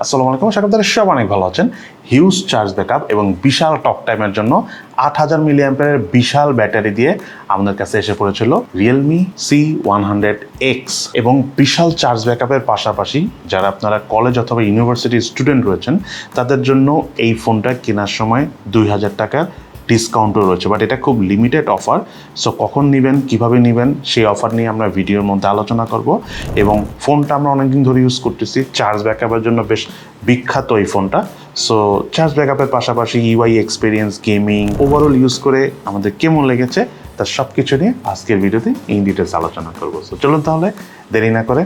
আসসালামু আলাইকুম, আশা করি আপনারা সব অনেক ভালো আছেন। হিউজ চার্জ ব্যাকআপ এবং বিশাল টক টাইমের জন্য 8000 মিলি অ্যাম্পিয়ারের বিশাল ব্যাটারি দিয়ে আমাদের কাছে এসে পড়েছিল Realme C100x এবং বিশাল চার্জ ব্যাকআপের পাশাপাশি যারা আপনারা কলেজ অথবা ইউনিভার্সিটির স্টুডেন্ট রয়েছেন তাদের জন্য এই ফোনটা কেনার সময় 2000 টাকার ডিসকাউন্টও রয়েছে, বাট এটা খুব লিমিটেড অফার। সো কখন নেবেন, কিভাবে নেবেন, সেই অফার নিয়ে আমরা ভিডিওর মধ্যে আলোচনা করব। এবং ফোনটা আমরা অনেকদিন ধরে ইউজ করতেছি, চার্জ ব্যাকআপের জন্য বেশ বিখ্যাত এই ফোনটা। সো চার্জ ব্যাকআপের পাশাপাশি UI experience, gaming, overall use করে আমাদের কেমন লেগেছে তার সব কিছু নিয়ে আজকের ভিডিওতে ইন ডিটেলস আলোচনা করবো। সো চলুন তাহলে দেরি না করে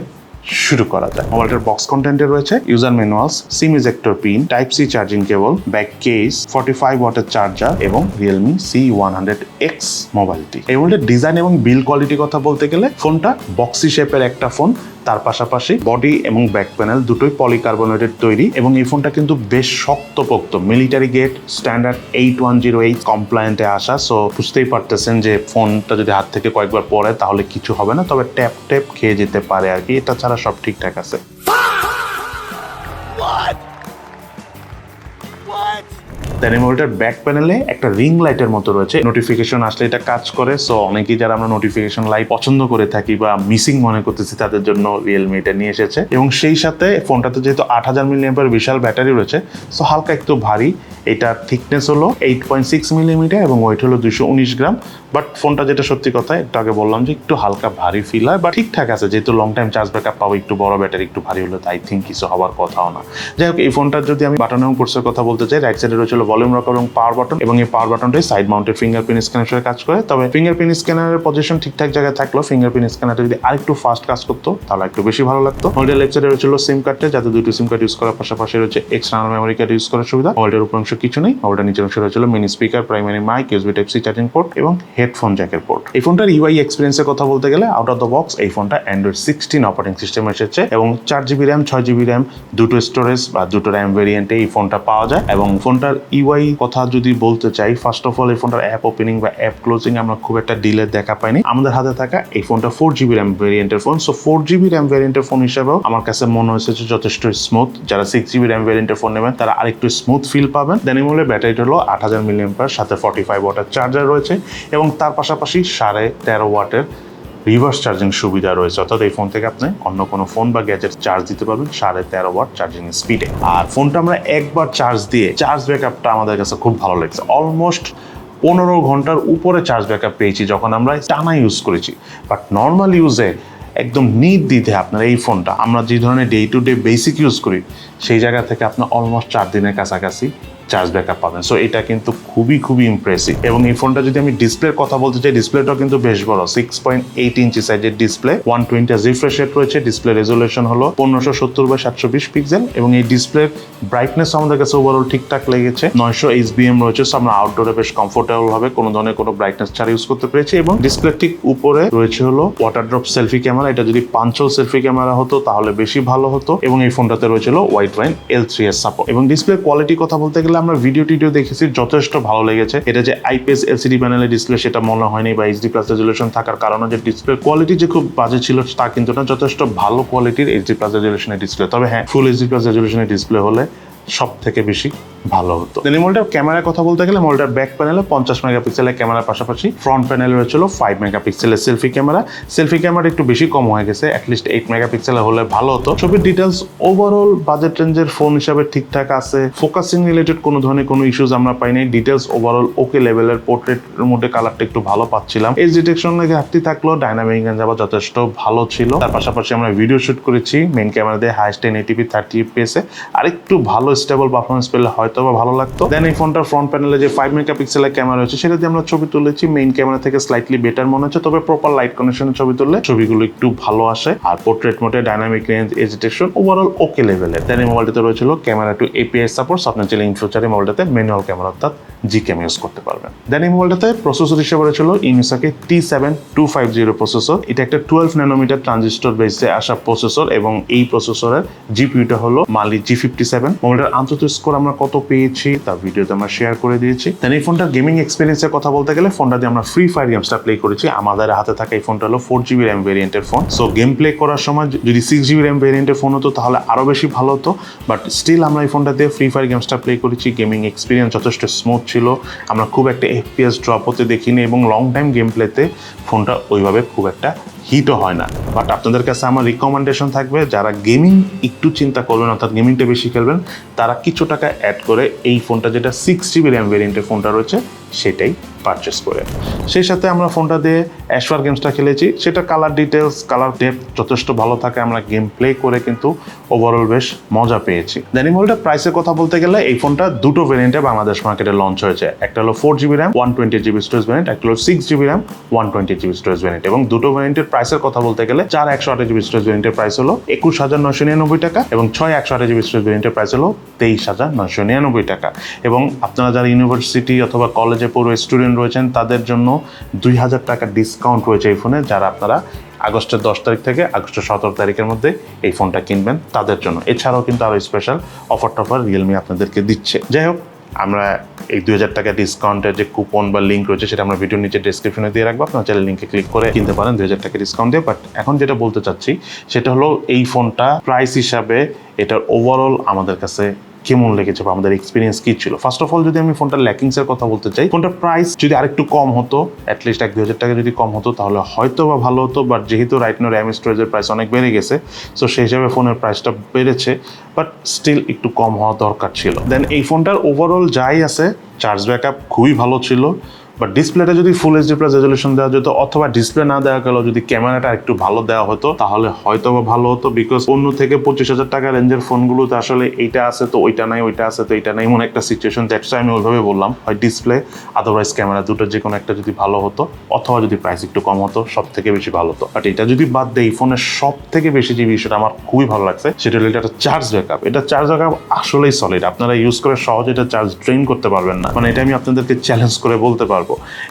শুরু করা যায়। মোবাইলটার বক্স কন্টেন্টে রয়েছে user manuals, SIM ejector pin, type C charging cable, back case, 45 ওয়াটের চার্জার এবং Realme C100x মোবাইলটি। এই মোবাইলের ডিজাইন এবং বিল্ড কোয়ালিটির কথা বলতে গেলে ফোনটা বক্সি শেপের একটা ফোন, তার পাশাপাশি বডি এবং ব্যাক প্যানেল দুটোই পলিকার্বনেটেড তৈরি এবং এই ফোনটা কিন্তু বেশ শক্তপোক্ত, মিলিটারি গেট স্ট্যান্ডার্ড 8108 কমপ্লায়েন্টে আসা। সো বুঝতেই পারতেছেন যে ফোনটা যদি হাত থেকে কয়েকবার পড়ে তাহলে কিছু হবে না, তবে ট্যাপ খেয়ে যেতে পারে আর কি। এটা ছাড়া সব ঠিকঠাক আছে। মোবাইলটার ব্যাক প্যানেলে একটা রিং লাইটের মতো রয়েছে, নোটিফিকেশন আসলে এটা কাজ করে। সো অনেকেই যারা আমরা নোটিফিকেশন লাইট পছন্দ করে থাকি বা মিসিং মনে করতেছি তাদের জন্য রিয়েলমি এটা নিয়ে এসেছে। এবং সেই সাথে ফোনটাতে যেহেতু 8000 মিলি অ্যাম্পিয়ার বিশাল ব্যাটারি রয়েছে, সো হালকা একটু ভারী। এটার থিকনেস হলো 8.6 মিলিমিটার এবং ওয়েট হলো 219 গ্রাম। বাট ফোনটা যেটা সত্যি কথা, একটু আগে বললাম যে একটু হালকা ভারী ফিল হয়, বাট ঠিকঠাক আছে। যেহেতু লং টাইম চার্জ ব্যাকআপ পাবো, একটু বড় ব্যাটারি একটু ভারী হলে আই থিঙ্ক কিছু হওয়ার কথাও না। যাই হোক, এই ফোনটার যদি আমি বাটন এবং কোর্সের কথা বলতে চাই, রাইট সাইডে রয়েছিল ভলিউম রকার এবং পাওয়ার বাটন এবং এই পাওয়ার বাটনটাই সাইড মাউন্টেড ফিঙ্গারপ্রিন্ট স্ক্যানার হিসেবে কাজ করে। তবে ফিঙ্গারপ্রিন্ট স্ক্যানারের পজিশন ঠিকঠাক জায়গায় থাকলেও ফিঙ্গারপ্রিন্ট স্ক্যানারটা যদি আরেকটু ফাস্ট কাজ করতো তাহলে একটু বেশি ভালো লাগতো। মোবাইলের লেফট সাইডে রয়েছিল সিম কার্ডে, যাতে দুটো সিম কার্ড ইউজ করার পাশাপাশি রয়েছে এক্সটার্নাল মেমোরি কার্ড ইউজ করার সুবিধা। মোবাইলের উপর অংশ কিছু নেই, মোবাইলটা নিচের অংশ রয়েছিল mini speaker, primary mic, USB type C charging port এবং হেডফোন জ্যাকের পোর্ট। এই ফোনটার ইউআই এক্সপিরিয়েন্সের কথা বলতে গেলে আউট অফ দ্য বক্স এই ফোনটা অ্যান্ড্রয়েড 16 অপারেটিং সিস্টেম এসেছে এবং 4GB র্যাম, 6GB র্যাম, দুটো স্টোরেজ বা দুটো র্যাম ভেরিয়েন্টে এই ফোনটা পাওয়া যায়। এবং ফোনটার ইউআই কথা যদি বলতে চাই, ফার্স্ট অফ অল এই ফোনটার অ্যাপ ওপেনিং বা অ্যাপ ক্লোজিং আমরা খুব একটা ডিলে দেখা পাইনি। আমাদের হাতে থাকা এই ফোনটা 4GB র্যাম ভেরিয়েন্টের ফোন। সো 4GB র্যাম ভেরিয়েন্টের ফোন হিসেবেও আমার কাছে মনে হয়েছে যথেষ্ট স্মুথ। যারা 6GB র্যাম ভেরিয়েন্টের ফোন নেবেন তারা আরেকটু স্মুথ ফিল পাবেন। দেন এই মোবাইলের ব্যাটারিটা হলো 8000 মিলি অ্যাম্পিয়ার, সাথে 45 ওয়াটের চার্জার রয়েছে এবং তার পাশাপাশি 13.5 ওয়াটের রিভার্স চার্জিং সুবিধা রয়েছে। অর্থাৎ এই ফোন থেকে আপনি অন্য কোনো ফোন বা গ্যাজেট চার্জ দিতে পারবেন 13.5 ওয়াট চার্জিং স্পিডে। আর ফোনটা আমরা একবার চার্জ দিয়ে চার্জ ব্যাকআপটা আমাদের কাছে খুব ভালো লেগেছে। অলমোস্ট 15 ঘন্টার উপরে চার্জ ব্যাকআপ পেয়েছি যখন আমরা টানা ইউজ করেছি। বাট নর্মাল ইউজে একদম নির্দ্বিধে আপনার এই ফোনটা, আমরা যে ধরনের day to day basic use করি সেই জায়গা থেকে আপনার অলমোস্ট 4 দিনের কাছাকাছি চার্জ ব্যাকআপ পাবেন। সো এটা কিন্তু খুবই ইমপ্রেসিভ। এবং এই ফোনটা যদি আমি ডিসপ্লের কথা বলতে চাই, ডিসপ্লেটাও কিন্তু বেশ বড়, 6.8 ইঞ্চি সাইজের ডিসপ্লে, 120 রিফ্রেশ রেট রয়েছে। ডিসপ্লে রেজুলেশন হলো 1570x720 পিক্সেল এবং এই ডিসপ্লের ব্রাইটনেস আমাদের কাছে ওভারঅল ঠিকঠাক লেগেছে। 900 HBM রয়েছে, সো আমরা আউটডোরে বেশ কমফোর্টেবল ভাবে কোনো ধরনের কোনো ব্রাইটনেস ছাড়া ইউজ করতে পেরেছি। এবং ডিসপ্লে ঠিক উপরে রয়েছে হলো ওয়াটার ড্রপ সেলফি ক্যামেরা। এটা যদি 500 সেলফি ক্যামেরা হতো তাহলে বেশি ভালো হতো। এবং এই ফোনটাতে রয়েছে হোয়াইট ওয়াইন L3S সাপোর্ট। এবং ডিসপ্লে কোয়ালিটি কথা বলতে গেলে আমরা ভিডিও দেখেছি, যথেষ্ট ভালো লেগেছে। এটা যে আইপিএস এলসিডি প্যানেলের ডিসপ্লে সেটা মনে হয়নি, বা এইচডি প্লাস রেজুলেশন থাকার কারণে যে ডিসপ্লে কোয়ালিটি যে খুব বাজে ছিল তা কিন্তু না, যথেষ্ট ভালো কোয়ালিটির এইচডি প্লাস রেজুলেশনের ডিসপ্লে। তবে হ্যাঁ, ফুল এইচডি প্লাস রেজুলেশনের ডিসপ্লে হলে সব থেকে বেশি ভালো হতো। এই মোবাইলটার ক্যামেরার কথা বলতে গেলে মোবাইলটার ব্যাক প্যানেলে 50 মেগাপিক্সেলের ক্যামেরার পাশাপাশি ফ্রন্ট প্যানেলে রয়েছিল 5 মেগাপিক্সেলের সেলফি ক্যামেরা। সেলফি ক্যামেরা একটু বেশি কম হয়ে গেছে, অ্যাটলিস্ট 8 মেগাপিক্সেলের হলে ভালো হতো। ছবির ডিটেলস ওভারঅল বাজেট রেঞ্জের ফোন হিসাবে ঠিকঠাক আছে। ফোকাসিং রিলেটেড কোনো ধরনের কোনো ইস্যুস আমরা পাইনি। ডিটেলস ওভারঅল ওকে লেভেলের। পোর্ট্রেটের মধ্যে কালারটা একটু ভালো পাচ্ছিলাম। এজ ডিটেকশনের ঘাটতি থাকলেও ডাইনামিক রেঞ্জ আবার যথেষ্ট ভালো ছিল। তার পাশাপাশি আমরা ভিডিও শুট করেছি মেইন ক্যামেরা দিয়ে হাইস্ট 1080p 30 fps এ। আরেকটু ভালো স্টেবল পারফরমেন্স পেলে হয়তো বা ভালো লাগতো। দেন এই ফোনটার ফ্রন্ট প্যানেলে যে 5 মেগাপিক্সেলের ক্যামেরা রয়েছে সেটা দিয়ে আমরা ছবি তুলেছি, মেইন ক্যামেরা থেকে স্লাইটলি বেটার মনে হচ্ছে। তবে প্রপার লাইট কন্ডিশনে ছবি তুললে ছবিগুলো একটু ভালো আসে। আর পোর্ট্রেট মোডে dynamic range, edge detection overall okay লেভেলের। দেন এই মোবাইলটাতে রয়েছিল ক্যামেরা টু এপিএস সাপোর্ট। আপনি চাইলে ইন ফিউচারে মোবাইলটাতে ম্যানুয়াল ক্যামেরা অর্থাৎ জিক্যাম ইউজ করতে পারবেন। দেন এই মোবাইলটাতে প্রসেসর হিসেবে রয়েছিল ইউনিসকি T7250 প্রসেসর। এটা একটা 12 ন্যানোমিটার ট্রানজিস্টর বেসে আসা প্রসেসর এবং এই প্রসেসরের জিপিইউটা হলো মালি G57। মোবাইলটার এটার আন্তর্জাতিক স্কোর আমরা কত পেয়েছি তার ভিডিওতে আমরা শেয়ার করে দিয়েছি। দেন এই ফোনটার গেমিং এক্সপিরিয়েন্সের কথা বলতে গেলে ফোনটা দিয়ে আমরা ফ্রি ফায়ার গেমসটা প্লে করেছি। আমাদের হাতে থাকা এই ফোনটা হলো 4GB র্যাম ভেরিয়েন্টের ফোন। সো গেম প্লে করার সময় যদি 6GB র্যাম ভেরিয়েন্টের ফোন হতো তাহলে আরও বেশি ভালো হতো, বাট স্টিল আমরা এই ফোনটা দিয়ে ফ্রি ফায়ার গেমসটা প্লে করেছি। গেমিং এক্সপিরিয়েন্স যথেষ্ট স্মুথ ছিল, আমরা খুব একটা FPS ড্রপ হতে দেখিনি এবং লং টাইম গেম প্লেতে ফোনটা ওইভাবে খুব একটা হিটও হয় না। বাট আপনাদের কাছে আমার রিকমেন্ডেশন থাকবে, যারা গেমিং একটু চিন্তা করবেন অর্থাৎ গেমিংটা বেশি খেলবেন, তারা কিছু টাকা অ্যাড করে এই ফোনটা যেটা 6GB র্যাম ভেরিয়েন্টের ফোনটা রয়েছে সেটাই পারচেস করে। সেই সাথে আমরা ফোনটা দিয়ে অ্যাশওয়ার গেমসটা খেলেছি, সেটা কালার ডিটেলস কালার ডেপথ যথেষ্ট ভালো থাকে, আমরা গেম প্লে করে কিন্তু ওভারঅল বেশ মজা পেয়েছি। দেন এই মোবাইলটার প্রাইসের কথা বলতে গেলে এই ফোনটা দুটো ভেরিয়েন্টে বাংলাদেশ মার্কেটে লঞ্চ হয়েছে। একটা হলো 4GB RAM 128GB storage variant, একটা হলো 6GB RAM 128GB storage variant. এবং দুটো ভ্যারিয়েন্টের প্রাইসের কথা বলতে গেলে 4 128GB স্টোরেজ ভ্যারিয়েন্টের প্রাইস হলো 21,999 টাকা এবং 6 128GB স্টোরেজ ভ্যারিয়েন্টের প্রাইস হলো 23,999 টাকা। এবং আপনারা যারা ইউনিভার্সিটি অথবা কলেজে পড়ুয়া স্টুডেন্ট রয়েছেন তাদের জন্য 2000 টাকা ডিসকাউন্ট রয়েছে এই ফোনে, যারা আপনারা আগস্টের 10 তারিখ থেকে আগস্টের 17 তারিখের মধ্যে এই ফোনটা কিনবেন তাদের জন্য। এছাড়াও কিন্তু আরও স্পেশাল অফার টফার রিয়েলমি আপনাদেরকে দিচ্ছে। যাই হোক, আমরা এই 2000 টাকা ডিসকাউন্টের যে কুপন বা লিঙ্ক রয়েছে সেটা আমরা ভিডিওর নিচে ডেসক্রিপশনে দিয়ে রাখবো, আপনারা চাইলে লিঙ্কে ক্লিক করে কিনতে পারেন 2000 টাকা ডিসকাউন্ট দিয়ে। বাট এখন যেটা বলতে চাচ্ছি সেটা হলো এই ফোনটা প্রাইস হিসাবে এটার ওভারঅল আমাদের কাছে কেমন লেগেছে বা আমাদের এক্সপিরিয়েন্স কি ছিল। ফার্স্ট অফ অল যদি আমি ফোনটার ল্যাকিংসের কথা বলতে চাই, ফোনটার প্রাইস যদি আরেকটু কম হতো, অ্যাটলিস্ট 1-2000 টাকা যদি কম হতো তাহলে হয়তো বা ভালো হতো। বাট যেহেতু রাইট নাও র্যাম স্টোরেজের প্রাইস অনেক বেড়ে গেছে, সো সেই হিসাবে ফোনের প্রাইসটা বেড়েছে, বাট স্টিল একটু কম হওয়া দরকার ছিল। দেন এই ফোনটার ওভারঅল যাই আছে, চার্জ ব্যাকআপ খুবই ভালো ছিল, বাট ডিসপ্লেটা যদি ফুল এইচডি প্লাস রেজলিউশন দেওয়া যেত অথবা ডিসপ্লে না দেওয়া গেলেও যদি ক্যামেরাটা একটু ভালো দেওয়া হতো তাহলে হয়তো বা ভালো হতো। বিকজ অন্য থেকে 25,000 টাকা রেঞ্জের ফোনগুলোতে আসলে এইটা আছে তো ওইটা নাই, ওইটা আছে তো এইটা নাই, এমন একটা সিচুয়েশন। দ্যাটস আমি ওইভাবে বললাম, হয় ডিসপ্লে আদারওয়াইজ ক্যামেরা, দুটো যে কোনো একটা যদি ভালো হতো অথবা যদি প্রাইস একটু কম হতো সব থেকে বেশি ভালো হতো। বাট এটা যদি বাদ দেয়, এই ফোনের সব থেকে বেশি যে বিষয়টা আমার খুবই ভালো লাগছে সেটা হলো এটা চার্জ ব্যাকআপ। এটা চার্জ ব্যাকআপ আসলেই সলিড, আপনারা ইউজ করে সহজে এটা চার্জ ড্রেন করতে পারবেন না, মানে এটা আমি আপনাদেরকে চ্যালেঞ্জ করে বলতে পারবো।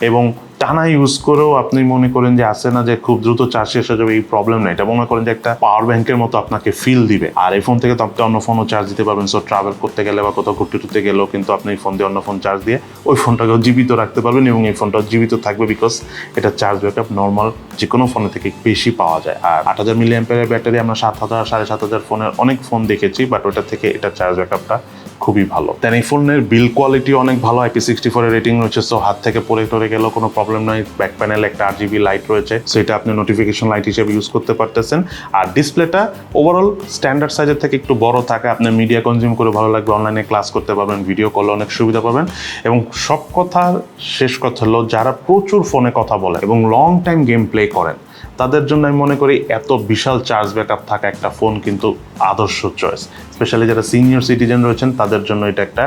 এবং টানা ইউজ করেও আপনি মনে করেন যে আসে না যে খুব দ্রুত চার্জ শেষ হয়ে যাবে, এই প্রবলেম নেই। এটা মনে করেন যে একটা পাওয়ার ব্যাংকের মতো আপনাকে ফিল দিবে। আর এই ফোন থেকে তো আপনি অন্য ফোনও চার্জ দিতে পারবেন। সো ট্রাভেল করতে গেলে বা কোথাও ঘুরতে টুরতে গেলেও কিন্তু আপনি এই ফোন দিয়ে অন্য ফোন চার্জ দিয়ে ওই ফোনটাকেও জীবিত রাখতে পারবেন এবং এই ফোনটাও জীবিত থাকবে, বিকজ এটা চার্জ ব্যাকআপ নর্মাল যে কোনো ফোনের থেকে বেশি পাওয়া যায়। আর 8000 mAh ব্যাটারি আমরা 7000 7500 ফোনের অনেক ফোন দেখেছি, বাট ওটা থেকে এটা চার্জ ব্যাকআপটা খুবই ভালো। দেন এই ফোনের বিল্ড কোয়ালিটি অনেক ভালো, IP64 এর রেটিং রয়েছে, সো হাত থেকে পড়ে টরে গেলেও কোনো প্রবলেম নাই। ব্যাক প্যানেলে একটা RGB লাইট রয়েছে, সো এটা আপনি নোটিফিকেশন লাইট হিসেবে ইউজ করতে পারতেছেন। আর ডিসপ্লেটা ওভারঅল স্ট্যান্ডার্ড সাইজের থেকে একটু বড় থাকে, আপনি মিডিয়া কনজিউম করে ভালো লাগবে, অনলাইনে ক্লাস করতে পারবেন, ভিডিও কলে অনেক সুবিধা পাবেন। এবং সব কথার শেষ কথা হলো, যারা প্রচুর ফোনে কথা বলে এবং লং টাইম গেম প্লে করেন তাদের জন্য আমি মনে করি এত বিশাল চার্জ ব্যাকআপ থাকা একটা ফোন কিন্তু আদর্শ চয়েস। স্পেশালি যারা সিনিয়র সিটিজেন রয়েছেন তাদের জন্য এটা একটা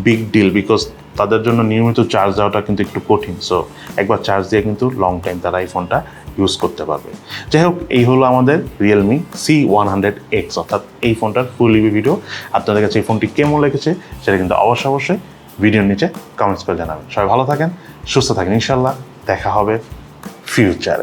বিগ ডিল, বিকজ তাদের জন্য নিয়মিত চার্জ দেওয়াটা কিন্তু একটু কঠিন। সো একবার চার্জ দিয়ে কিন্তু লং টাইম তারা এই ফোনটা ইউজ করতে পারবে। যাই হোক, এই হলো আমাদের Realme C100x, অর্থাৎ এই ফোনটার ফুল রিভিউ ভিডিও। আপনাদের কাছে এই ফোনটি কেমন লেগেছে সেটা কিন্তু অবশ্যই ভিডিওর নিচে কমেন্টস করে জানাবেন। সবাই ভালো থাকেন, সুস্থ থাকেন, ইনশাল্লাহ দেখা হবে ফিউচারে।